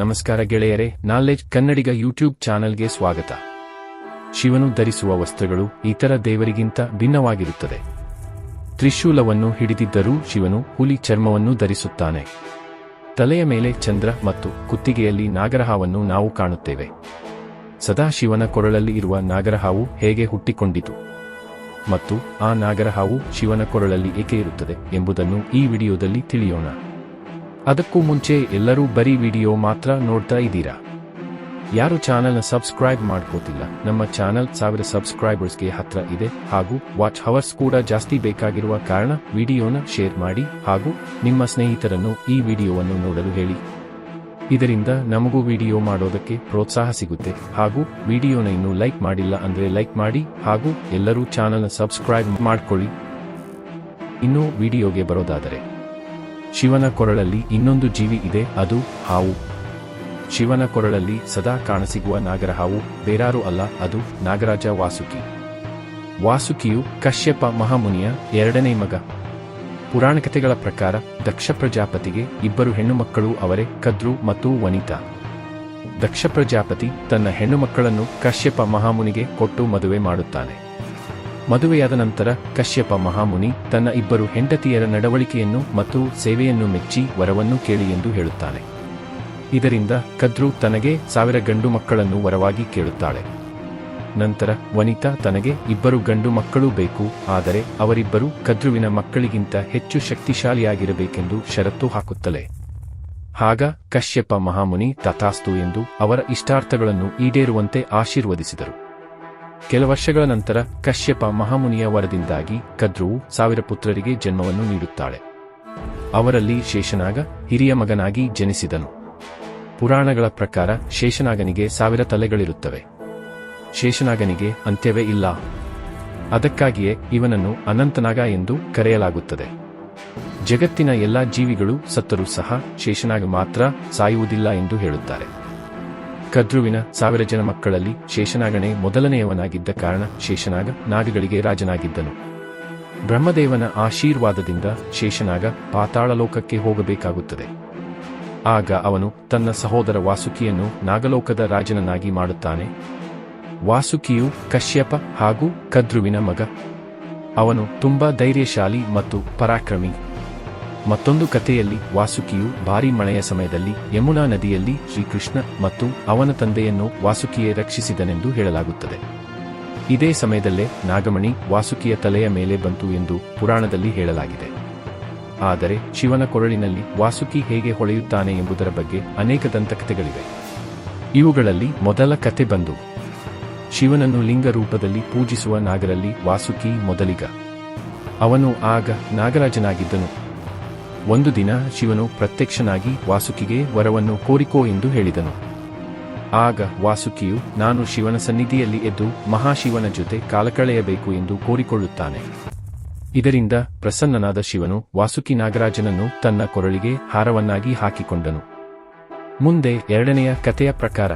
ನಮಸ್ಕಾರ ಗೆಳೆಯರೇ, ನಾಲೆಡ್ಜ್ ಕನ್ನಡಿಗ ಯೂಟ್ಯೂಬ್ ಚಾನಲ್ಗೆ ಸ್ವಾಗತ. ಶಿವನು ಧರಿಸುವ ವಸ್ತ್ರಗಳು ಇತರ ದೇವರಿಗಿಂತ ಭಿನ್ನವಾಗಿರುತ್ತದೆ. ತ್ರಿಶೂಲವನ್ನು ಹಿಡಿದಿದ್ದರೂ ಶಿವನು ಹುಲಿ ಚರ್ಮವನ್ನು ಧರಿಸುತ್ತಾನೆ. ತಲೆಯ ಮೇಲೆ ಚಂದ್ರ ಮತ್ತು ಕುತ್ತಿಗೆಯಲ್ಲಿ ನಾಗರಹಾವನ್ನು ನಾವು ಕಾಣುತ್ತೇವೆ. ಸದಾಶಿವನ ಕೊರಳಲ್ಲಿ ಇರುವ ನಾಗರಹಾವು ಹೇಗೆ ಹುಟ್ಟಿಕೊಂಡಿತು ಮತ್ತು ಆ ನಾಗರಹಾವು ಶಿವನ ಕೊರಳಲ್ಲಿ ಏಕೆ ಇರುತ್ತದೆ ಎಂಬುದನ್ನು ಈ ವಿಡಿಯೋದಲ್ಲಿ ತಿಳಿಯೋಣ. ಅದಕ್ಕೂ ಮುಂಚೆ ಎಲ್ಲರೂ ಬರೀ ವಿಡಿಯೋ ಮಾತ್ರ ನೋಡ್ತಾ ಇದ್ದೀರಾ? ಯಾರು ಚಾನಲ್ನ ಸಬ್ಸ್ಕ್ರೈಬ್ ಮಾಡ್ಕೋತಿಲ್ಲ? ನಮ್ಮ ಚಾನಲ್ 1000 ಸಬ್ಸ್ಕ್ರೈಬರ್ಸ್ಗೆ ಹತ್ರ ಇದೆ ಹಾಗೂ ವಾಚ್ ಹವರ್ಸ್ ಕೂಡ ಜಾಸ್ತಿ ಬೇಕಾಗಿರುವ ಕಾರಣ ವಿಡಿಯೋನ ಶೇರ್ ಮಾಡಿ ಹಾಗೂ ನಿಮ್ಮ ಸ್ನೇಹಿತರನ್ನು ಈ ವಿಡಿಯೋವನ್ನು ನೋಡಲು ಹೇಳಿ. ಇದರಿಂದ ನಮಗೂ ವಿಡಿಯೋ ಮಾಡೋದಕ್ಕೆ ಪ್ರೋತ್ಸಾಹ ಸಿಗುತ್ತೆ. ಹಾಗೂ ವಿಡಿಯೋನ ಇನ್ನೂ ಲೈಕ್ ಮಾಡಿಲ್ಲ ಅಂದ್ರೆ ಲೈಕ್ ಮಾಡಿ ಹಾಗೂ ಎಲ್ಲರೂ ಚಾನಲ್ನ ಸಬ್ಸ್ಕ್ರೈಬ್ ಮಾಡ್ಕೊಳ್ಳಿ. ಇನ್ನು ವಿಡಿಯೋಗೆ ಬರೋದಾದರೆ, ಶಿವನ ಕೊರಳಲ್ಲಿ ಇನ್ನೊಂದು ಜೀವಿ ಇದೆ, ಅದು ಹಾವು. ಶಿವನ ಕೊರಳಲ್ಲಿ ಸದಾ ಕಾಣಸಿಗುವ ನಾಗರಹಾವು ಬೇರಾರೂ ಅಲ್ಲ, ಅದು ನಾಗರಾಜ ವಾಸುಕಿ. ವಾಸುಕಿಯು ಕಶ್ಯಪ ಮಹಾಮುನಿಯ 2ನೇ ಮಗ. ಪುರಾಣ ಕಥೆಗಳ ಪ್ರಕಾರ ದಕ್ಷ ಪ್ರಜಾಪತಿಗೆ 2 ಹೆಣ್ಣು ಮಕ್ಕಳು, ಅವರೇ ಕದ್ರು ಮತ್ತು ವನಿತಾ. ದಕ್ಷ ಪ್ರಜಾಪತಿ ತನ್ನ ಹೆಣ್ಣು ಮಕ್ಕಳನ್ನು ಕಶ್ಯಪ ಮಹಾಮುನಿಗೆ ಕೊಟ್ಟು ಮದುವೆ ಮಾಡುತ್ತಾನೆ. ಮದುವೆಯಾದ ನಂತರ ಕಶ್ಯಪ ಮಹಾಮುನಿ ತನ್ನ 2 ಹೆಂಡತಿಯರ ನಡವಳಿಕೆಯನ್ನು ಮತ್ತು ಸೇವೆಯನ್ನು ಮೆಚ್ಚಿ ವರವನ್ನು ಕೇಳಿ ಎಂದು ಹೇಳುತ್ತಾನೆ. ಇದರಿಂದ ಕದ್ರು ತನಗೆ 1000 ಗಂಡು ಮಕ್ಕಳನ್ನು ವರವಾಗಿ ಕೇಳುತ್ತಾಳೆ. ನಂತರ ವನಿತಾ ತನಗೆ 2 ಗಂಡು ಮಕ್ಕಳು ಬೇಕು, ಆದರೆ ಅವರಿಬ್ಬರು ಕದ್ರುವಿನ ಮಕ್ಕಳಿಗಿಂತ ಹೆಚ್ಚು ಶಕ್ತಿಶಾಲಿಯಾಗಿರಬೇಕೆಂದು ಷರತ್ತು ಹಾಕುತ್ತಲೇ. ಆಗ ಕಶ್ಯಪ ಮಹಾಮುನಿ ತಥಾಸ್ತು ಎಂದು ಅವರ ಇಷ್ಟಾರ್ಥಗಳನ್ನು ಈಡೇರುವಂತೆ ಆಶೀರ್ವದಿಸಿದರು. ಕೆಲ ವರ್ಷಗಳ ನಂತರ ಕಶ್ಯಪ ಮಹಾಮುನಿಯ ವರದಿಂದಾಗಿ ಕದ್ರುವು 1000 ಪುತ್ರರಿಗೆ ಜನ್ಮವನ್ನು ನೀಡುತ್ತಾಳೆ. ಅವರಲ್ಲಿ ಶೇಷನಾಗ ಹಿರಿಯ ಮಗನಾಗಿ ಜನಿಸಿದನು. ಪುರಾಣಗಳ ಪ್ರಕಾರ ಶೇಷನಾಗನಿಗೆ 1000 ತಲೆಗಳಿರುತ್ತವೆ. ಶೇಷನಾಗನಿಗೆ ಅಂತ್ಯವೇ ಇಲ್ಲ. ಅದಕ್ಕಾಗಿಯೇ ಇವನನ್ನು ಅನಂತನಾಗ ಎಂದು ಕರೆಯಲಾಗುತ್ತದೆ. ಜಗತ್ತಿನ ಎಲ್ಲಾ ಜೀವಿಗಳು ಸತ್ತರೂ ಸಹ ಶೇಷನಾಗ ಮಾತ್ರ ಸಾಯುವುದಿಲ್ಲ ಎಂದು ಹೇಳುತ್ತಾರೆ. ಕದ್ರುವಿನ 1000 ಜನ ಮಕ್ಕಳಲ್ಲಿ ಶೇಷನಾಗನೇ ಮೊದಲನೆಯವನಾಗಿದ್ದ ಕಾರಣ ಶೇಷನಾಗ ನಾಗಗಳಿಗೆ ರಾಜನಾಗಿದ್ದನು. ಬ್ರಹ್ಮದೇವನ ಆಶೀರ್ವಾದದಿಂದ ಶೇಷನಾಗ ಪಾತಾಳ ಲೋಕಕ್ಕೆ ಹೋಗಬೇಕಾಗುತ್ತದೆ. ಆಗ ಅವನು ತನ್ನ ಸಹೋದರ ವಾಸುಕಿಯನ್ನು ನಾಗಲೋಕದ ರಾಜನನ್ನಾಗಿ ಮಾಡುತ್ತಾನೆ. ವಾಸುಕಿಯು ಕಶ್ಯಪ ಹಾಗೂ ಕದ್ರುವಿನ ಮಗ. ಅವನು ತುಂಬಾ ಧೈರ್ಯಶಾಲಿ ಮತ್ತು ಪರಾಕ್ರಮಿ. ಮತ್ತೊಂದು ಕಥೆಯಲ್ಲಿ ವಾಸುಕಿಯು ಭಾರೀ ಮಳೆಯ ಸಮಯದಲ್ಲಿ ಯಮುನಾ ನದಿಯಲ್ಲಿ ಶ್ರೀಕೃಷ್ಣ ಮತ್ತು ಅವನ ತಂದೆಯನ್ನು ವಾಸುಕಿಯೇ ರಕ್ಷಿಸಿದನೆಂದು ಹೇಳಲಾಗುತ್ತದೆ. ಇದೇ ಸಮಯದಲ್ಲೇ ನಾಗಮಣಿ ವಾಸುಕಿಯ ತಲೆಯ ಮೇಲೆ ಬಂತು ಎಂದು ಪುರಾಣದಲ್ಲಿ ಹೇಳಲಾಗಿದೆ. ಆದರೆ ಶಿವನ ಕೊರಳಿನಲ್ಲಿ ವಾಸುಕಿ ಹೇಗೆ ಹೊಳೆಯುತ್ತಾನೆ ಎಂಬುದರ ಬಗ್ಗೆ ಅನೇಕ ದಂತಕಥೆಗಳಿವೆ. ಇವುಗಳಲ್ಲಿ ಮೊದಲ ಕಥೆ ಬಂದು ಶಿವನನ್ನು ಲಿಂಗ ರೂಪದಲ್ಲಿ ಪೂಜಿಸುವ ನಾಗರಲ್ಲಿ ವಾಸುಕಿ ಮೊದಲಿಗ. ಅವನು ಆಗ ನಾಗರಾಜನಾಗಿದ್ದನು. ಒಂದು ದಿನ ಶಿವನು ಪ್ರತ್ಯಕ್ಷನಾಗಿ ವಾಸುಕಿಗೆ ವರವನ್ನು ಕೋರಿಕೋ ಎಂದು ಹೇಳಿದನು. ಆಗ ವಾಸುಕಿಯು ನಾನು ಶಿವನ ಸನ್ನಿಧಿಯಲ್ಲಿ ಎದ್ದು ಮಹಾಶಿವನ ಜೊತೆ ಕಾಲಕಳೆಯಬೇಕು ಎಂದು ಕೋರಿಕೊಳ್ಳುತ್ತಾನೆ. ಇದರಿಂದ ಪ್ರಸನ್ನನಾದ ಶಿವನು ವಾಸುಕಿ ನಾಗರಾಜನನ್ನು ತನ್ನ ಕೊರಳಿಗೆ ಹಾರವನ್ನಾಗಿ ಹಾಕಿಕೊಂಡನು. ಮುಂದೆ 2ನೆಯ ಕಥೆಯ ಪ್ರಕಾರ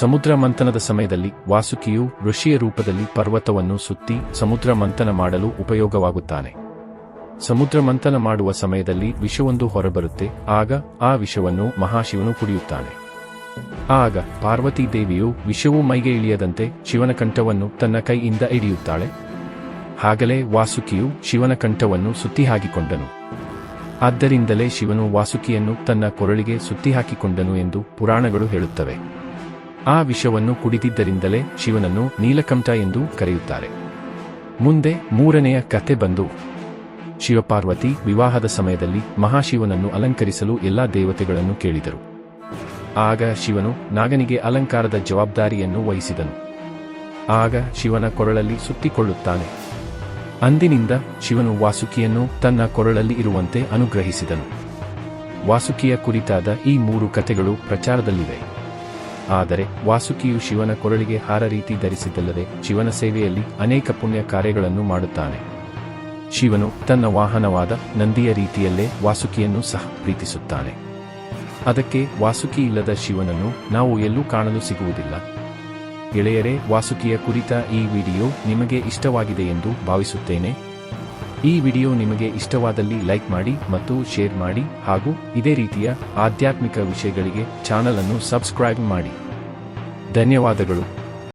ಸಮುದ್ರ ಮಂಥನದ ಸಮಯದಲ್ಲಿ ವಾಸುಕಿಯು ಋಷಿಯ ರೂಪದಲ್ಲಿ ಪರ್ವತವನ್ನು ಸುತ್ತಿ ಸಮುದ್ರ ಮಂಥನ ಮಾಡಲು ಉಪಯೋಗವಾಗುತ್ತಾನೆ. ಸಮುದ್ರ ಮಂಥನ ಮಾಡುವ ಸಮಯದಲ್ಲಿ ವಿಷವೊಂದು ಹೊರಬರುತ್ತೆ. ಆಗ ಆ ವಿಷವನ್ನು ಮಹಾಶಿವನು ಕುಡಿಯುತ್ತಾನೆ. ಆಗ ಪಾರ್ವತಿ ದೇವಿಯು ವಿಷವು ಮೈಗೆ ಇಳಿಯದಂತೆ ಶಿವನ ಕಂಠವನ್ನು ತನ್ನ ಕೈಯಿಂದ ಹಿಡಿಯುತ್ತಾಳೆ. ಆಗಲೇ ವಾಸುಕಿಯು ಶಿವನ ಕಂಠವನ್ನು ಸುತ್ತಿ ಹಾಕಿಕೊಂಡನು. ಆದ್ದರಿಂದಲೇ ಶಿವನು ವಾಸುಕಿಯನ್ನು ತನ್ನ ಕೊರಳಿಗೆ ಸುತ್ತಿ ಹಾಕಿಕೊಂಡನು ಎಂದು ಪುರಾಣಗಳು ಹೇಳುತ್ತವೆ. ಆ ವಿಷವನ್ನು ಕುಡಿದಿದ್ದರಿಂದಲೇ ಶಿವನನ್ನು ನೀಲಕಂಠ ಎಂದು ಕರೆಯುತ್ತಾರೆ. ಮುಂದೆ 3ನೆಯ ಕಥೆ ಬಂದು ಶಿವಪಾರ್ವತಿ ವಿವಾಹದ ಸಮಯದಲ್ಲಿ ಮಹಾಶಿವನನ್ನು ಅಲಂಕರಿಸಲು ಎಲ್ಲಾ ದೇವತೆಗಳನ್ನು ಕೇಳಿದರು. ಆಗ ಶಿವನು ನಾಗನಿಗೆ ಅಲಂಕಾರದ ಜವಾಬ್ದಾರಿಯನ್ನು ವಹಿಸಿದನು. ಆಗ ಶಿವನ ಕೊರಳಲ್ಲಿ ಸುತ್ತಿಕೊಳ್ಳುತ್ತಾನೆ. ಅಂದಿನಿಂದ ಶಿವನು ವಾಸುಕಿಯನ್ನು ತನ್ನ ಕೊರಳಲ್ಲಿ ಇರುವಂತೆ ಅನುಗ್ರಹಿಸಿದನು. ವಾಸುಕಿಯ ಕುರಿತಾದ ಈ 3 ಕಥೆಗಳು ಪ್ರಚಾರದಲ್ಲಿವೆ. ಆದರೆ ವಾಸುಕಿಯು ಶಿವನ ಕೊರಳಿಗೆ ಹಾರ ರೀತಿ ಧರಿಸಿದ್ದಲ್ಲದೆ ಶಿವನ ಸೇವೆಯಲ್ಲಿ ಅನೇಕ ಪುಣ್ಯ ಕಾರ್ಯಗಳನ್ನು ಮಾಡುತ್ತಾನೆ. ಶಿವನು ತನ್ನ ವಾಹನವಾದ ನಂದಿಯ ರೀತಿಯಲ್ಲೇ ವಾಸುಕಿಯನ್ನು ಸಹ ಪ್ರೀತಿಸುತ್ತಾನೆ. ಅದಕ್ಕೆ ವಾಸುಕಿ ಇಲ್ಲದ ಶಿವನನ್ನು ನಾವು ಎಲ್ಲೂ ಕಾಣಲು ಸಿಗುವುದಿಲ್ಲ. ಗೆಳೆಯರೇ, ವಾಸುಕಿಯ ಕುರಿತ ಈ ವಿಡಿಯೋ ನಿಮಗೆ ಇಷ್ಟವಾಗಿದೆ ಎಂದು ಭಾವಿಸುತ್ತೇನೆ. ಈ ವಿಡಿಯೋ ನಿಮಗೆ ಇಷ್ಟವಾದಲ್ಲಿ ಲೈಕ್ ಮಾಡಿ ಮತ್ತು ಶೇರ್ ಮಾಡಿ ಹಾಗೂ ಇದೇ ರೀತಿಯ ಆಧ್ಯಾತ್ಮಿಕ ವಿಷಯಗಳಿಗೆ ಚಾನಲ್ ಅನ್ನು ಸಬ್ಸ್ಕ್ರೈಬ್ ಮಾಡಿ. ಧನ್ಯವಾದಗಳು.